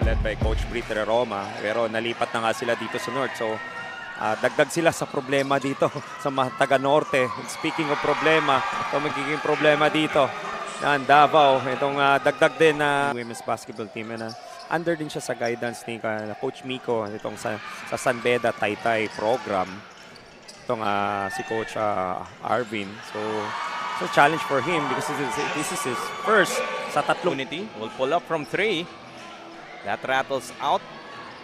led by Coach Britter Roma. Pero nalipat na nga sila dito sa North. So, dagdag sila sa problema dito sa mga taga-Norte. Speaking of problema, ito magiging problema dito. Yan, Davao. Itong dagdag din na women's basketball team. And, under din siya sa guidance ni Coach Miko itong sa San Beda Taytay program. Itong si Coach Arvin. So, it's a challenge for him because this is his first sa tatlong. Will pull up from 3. That rattles out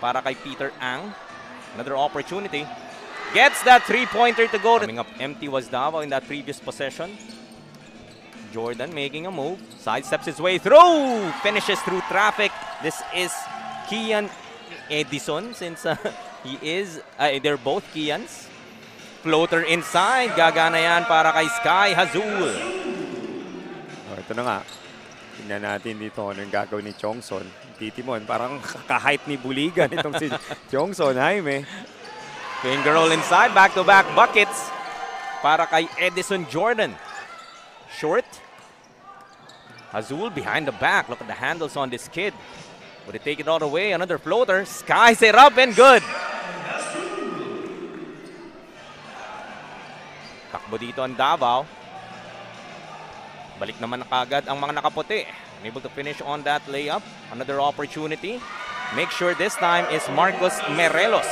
para kay Peter Ang. Another opportunity. Gets that three-pointer to go. Coming up empty was Davao in that previous possession. Jordan making a move. Sidesteps his way through. Finishes through traffic. This is Kian Edison since they're both Kians. Floater inside. Gagana yan para kay Sky Hazul. Ito na nga. Tingnan natin dito anong gagawin ni Chongson. Titimon, parang kahit ni Buligan itong si Chongson, Jaime. Finger roll inside, back-to-back buckets para kay Edison Jordan. Short. Hazul behind the back. Look at the handles on this kid. Would he take it all the way? Another floater. Skies it up and good. Takbo dito ang Davao. Balik naman na kagad ang mga nakaputi. Unable to finish on that layup. Another opportunity. Make sure this time is Marcos Merelos.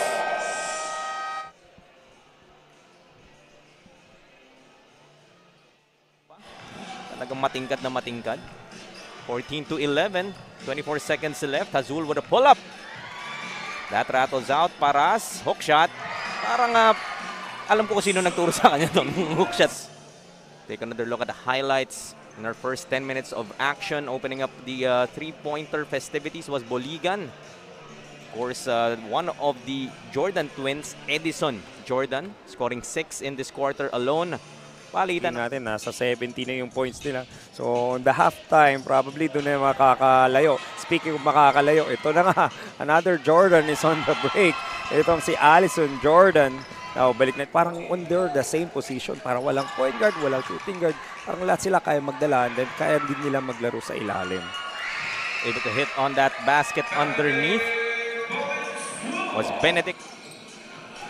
Talagang matingkad na matingkad. 14-11. 24 seconds left. Hazul with a pull-up. That rattles out. Paras. Hook shot. Parang alam ko kung sino nagturo sa kanya itong hook shots. Take another look at the highlights. In our first 10 minutes of action, opening up the three-pointer festivities was Boligan. Of course, one of the Jordan twins, Edison Jordan, scoring 6 in this quarter alone. Palitan natin, nasa 70 na yung points nila. So, on the halftime, probably doon na makakalayo. Speaking of makakalayo, ito na nga, another Jordan is on the break. Itong si Allison Jordan. Now, balik na, parang under the same position. Parang walang point guard, walang shooting guard. Parang lahat sila kaya magdala and then kaya din nila maglaro sa ilalim. Able to hit on that basket underneath was Benedict.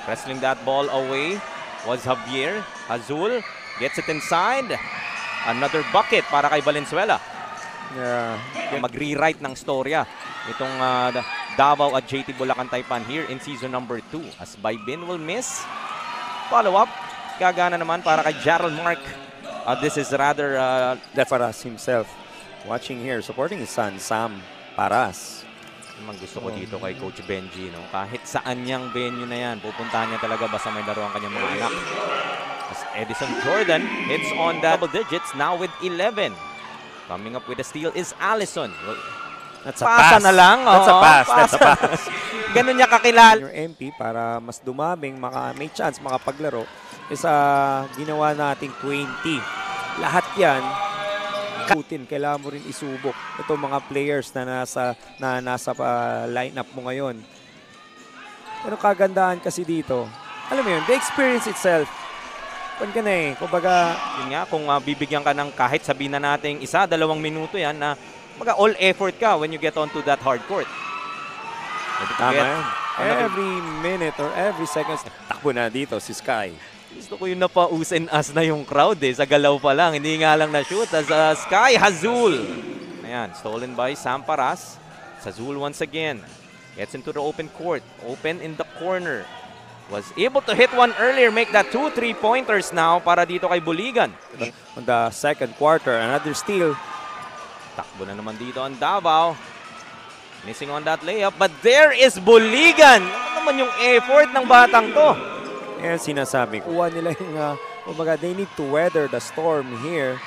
Wrestling that ball away was Javier. Hazul gets it inside. Another bucket para kay Valenzuela. Yeah. Mag-rewrite ng storya itong Davao at JT Bulacan Taipan here in season number 2. As Baybin will miss. Follow-up. Gagana naman para kay Gerald Mark. This is rather Paras himself. Watching here, supporting his son, Sam Paras. Naman gusto ko dito kay Coach Benji. No? Kahit saan niyang venue na yan, pupuntahan niya talaga basta may laro ang kanyang mga anak. As Edison Jordan hits on that double digits, now with 11. Coming up with a steal is Allison. That's a pass. Na lang. That's a pass. That's a pass. Ganun niya kakilala. Your MP para mas dumaming, may chance makapaglaro is ginawa nating 20. Lahat yan, Putin, kailangan mo rin isubok. Ito mga players na nasa lineup mo ngayon. Pero kagandahan kasi dito, alam mo yun, the experience itself, pan ka na eh. Kumbaga, yun nga, kung bibigyan ka ng kahit sabihin na natin 1-2 minuto yan na all effort ka when you get onto that hard court. Tama yan. Every minute or every second, takbo na dito si Sky. Gusto ko yung napaus and as na yung crowd eh. Sa galaw pa lang, hindi nga lang na-shoot. As Sky Hazul. Ayan, stolen by Sam Paras. Hazul once again. Gets into the open court. Open in the corner. Was able to hit one earlier. Make that 2 3-pointers now para dito kay Buligan. On the second quarter, another steal. Takbo na naman dito ang Davao. Missing on that layup. But there is Buligan. Ano naman yung effort ng batang to? Yan sinasabi ko. Kuha nila yung, kumbaga, they need to weather the storm here.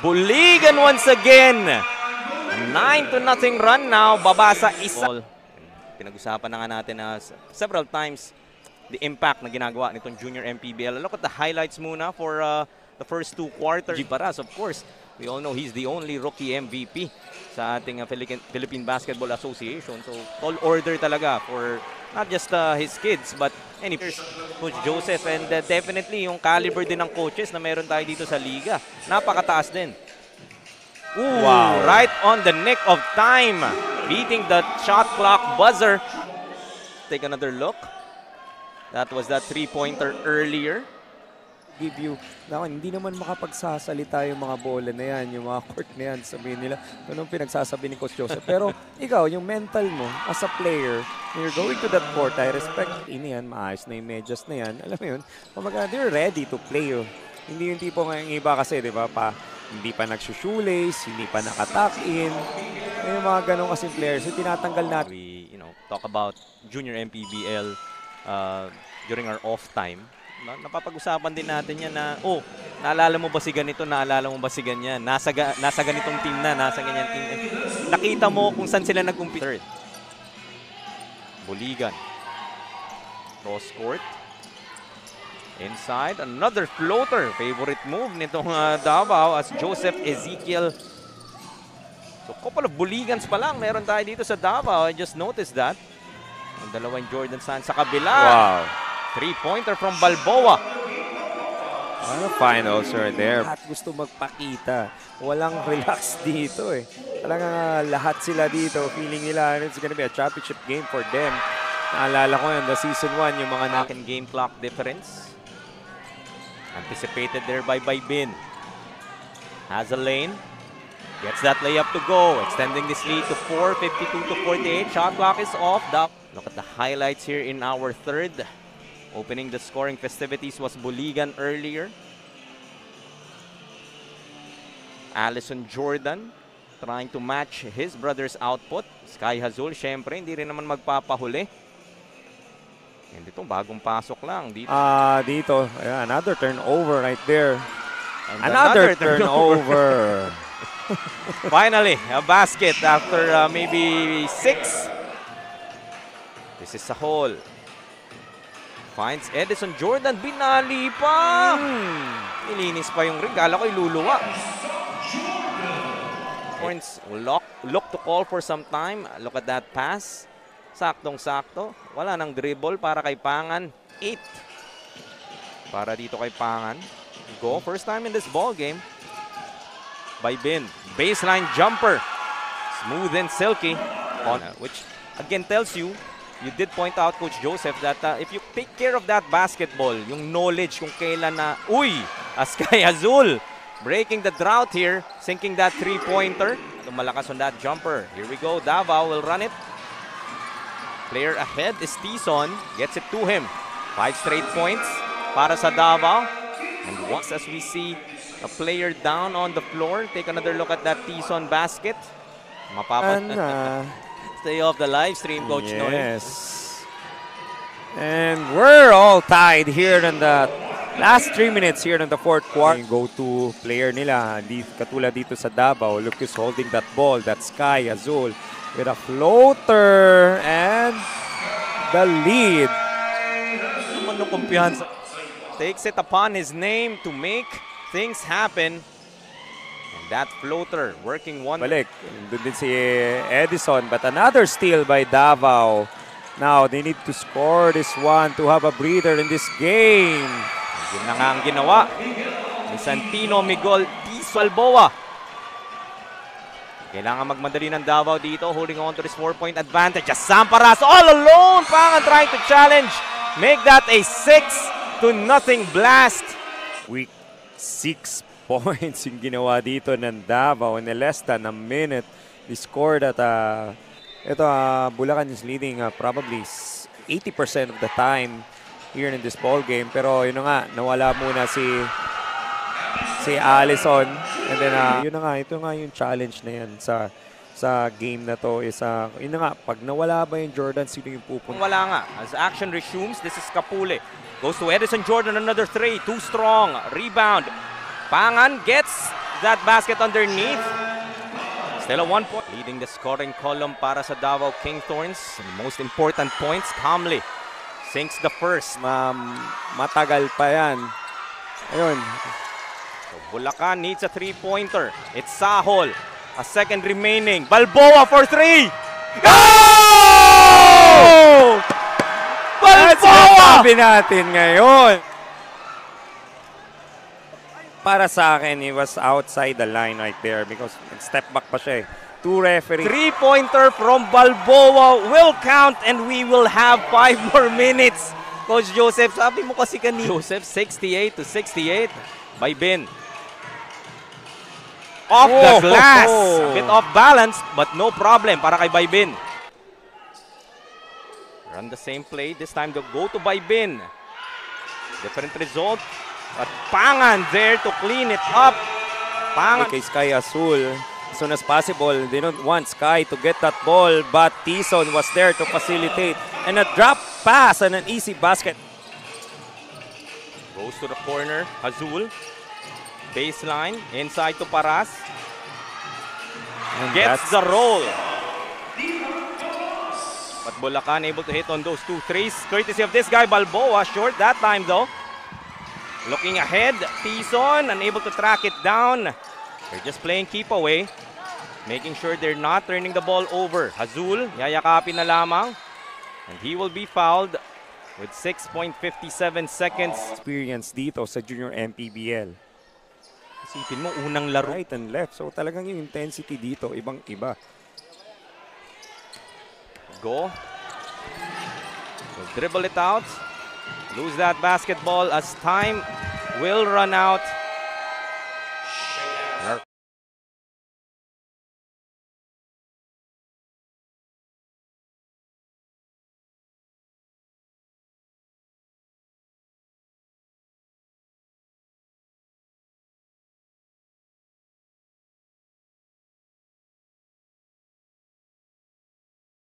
Buligan once again. 9-0 run now. Baba sa isa. Pinag-usapan na nga natin several times the impact na ginagawa nitong junior MPBL. Look at the highlights muna for the first 2 quarters. G. Paras, of course. We all know he's the only rookie MVP sa ating Philippine Basketball Association. So, tall order talaga for not just his kids, but any Coach Joseph. And definitely, yung caliber din ng coaches na meron tayo dito sa liga. Napakataas din. Ooh, wow. Right on the nick of time. beating the shot clock buzzer. Take another look. That was that three-pointer earlier. Give you, hindi naman makapagsasalita yung mga bola na yan, yung mga court na yan, sabihin nila, anong pinagsasabi ni Coach Joseph. Pero ikaw, yung mental mo as a player, when you're going to that court, I respect, yan, maayos na yung medyas na yan, alam mo yun, they're ready to play. Hindi yung tipo ngayong iba kasi, di ba, hindi pa nagsushoelace, hindi pa nakatuck in, yung mga ganong kasing players, so tinatanggal natin. We, talk about junior MPBL during our off time. Napapag-usapan din natin yan na, naalala mo ba si ganito, naalala mo ba si ganyan, nasa ganitong team na, nasa ganyan team. Nakita mo kung saan sila nag-compete. Third. Buligan. Cross court. Inside, another floater. Favorite move nitong Davao as Joseph Ezekiel. So, couple of Buligans pa lang meron tayo dito sa Davao. I just noticed that. Ang dalawang Jordan San sa kabila. Wow. Three-pointer from Balboa. Ano finals are there? Lahat gusto magpakita. Walang relax dito eh. Talagang lahat sila dito. Feeling nila it's gonna be a championship game for them. Naalala ko yun, the season 1, yung mga second game clock difference. Anticipated there by Bin. Has a lane. Gets that layup to go. Extending this lead to 4, 52 to 48. Shot clock is off. Look at the highlights here in our third. Opening the scoring festivities was Buligan earlier. Allison Jordan trying to match his brother's output. Sky Hazul, syempre, hindi rin naman magpapahuli. And dito, bagong pasok lang. Dito, ayan, another turnover right there. Another turnover. Finally, a basket after maybe 6. This is Sahol. Finds Edison Jordan. Binali pa. Nilinis pa yung ring. Kala ko iluluwa. Points. Look to call for some time. Look at that pass. Saktong-sakto. Wala nang dribble para kay Pangan. 8. Para dito kay Pangan. Go. First time in this ball game. By Bin. Baseline jumper. Smooth and silky. Which again tells you, you did point out, Coach Joseph, that if you take care of that basketball, yung knowledge kung kailan na, Sky Azul breaking the drought here, sinking that three-pointer. Malakas on that jumper. Here we go. Davao will run it. Player ahead is Tison. Gets it to him. 5 straight points para sa Davao. And once as we see a player down on the floor, take another look at that Tison basket. Stay off the live stream, Coach Noy. Yes. And we're all tied here in the last 3 minutes here in the fourth quarter. Go-to player nila, katulad dito sa Davao. Look who's holding that ball. That Sky Azul with a floater and the lead. Naman ng kumpiyansa. Takes it upon his name to make things happen. That floater working one. Balik. Doon din si Edison, but another steal by Davao. Now they need to score this one to have a breather in this game. Yun na nga ang ginawa ni Santino Miguel Balboa. Kailangan magmadali ng Davao dito, holding on to this 4-point advantage. Samparas all alone. Pangan trying to challenge. Make that a 6-0 blast. Week 6 points yung ginawa dito ng Davao in less than a minute. They scored at Bulacan is leading probably 80% of the time here in this ball game. Pero yun na nga, nawala muna si Allison. And then ito nga yung challenge na yan sa game na to is yun na nga, pag nawala ba yung Jordan, sino yung pupunta? Wala nga. As action resumes, this is Kapule. Goes to Edison Jordan, another 3. Too strong. Rebound. Pangan gets that basket underneath. Still a 1 point. Leading the scoring column para sa Davao Kingthorns. The most important points, calmly sinks the first. Matagal pa yan. Ayun. So Bulacan needs a 3-pointer. It's Sahol. A second remaining. Balboa for 3. Go! Balboa! Sabi natin ngayon. Para sa akin, he was outside the line right there because step back pa siya eh. Two referees. Three-pointer from Balboa will count and we will have 5 more minutes. Coach Joseph, sabi mo kasi kanina. Joseph, 68-68 by Ben. Off the glass. A bit off balance, but no problem para kay Baybin. Run the same play. This time they'll go to Baybin. Different result. But Pangan there to clean it up. Pangan. Kay Sky Azul, as soon as possible, they don't want Sky to get that ball, but Tison was there to facilitate. And a drop pass and an easy basket. Goes to the corner. Azul. Baseline. Inside to Paras. And Gets the roll. But Bulacan able to hit on those 2 threes. Courtesy of this guy, Balboa. Short that time though. Looking ahead. Tison unable to track it down. They're just playing keep away. Making sure they're not turning the ball over. Azul, yayakapin na lamang. And he will be fouled with 6.57 seconds. Experience dito sa Junior MPBL. Isipin mo, unang laro. Right and left. So talagang yung intensity dito, ibang-iba. Go. Will dribble it out. Lose that basketball as time will run out.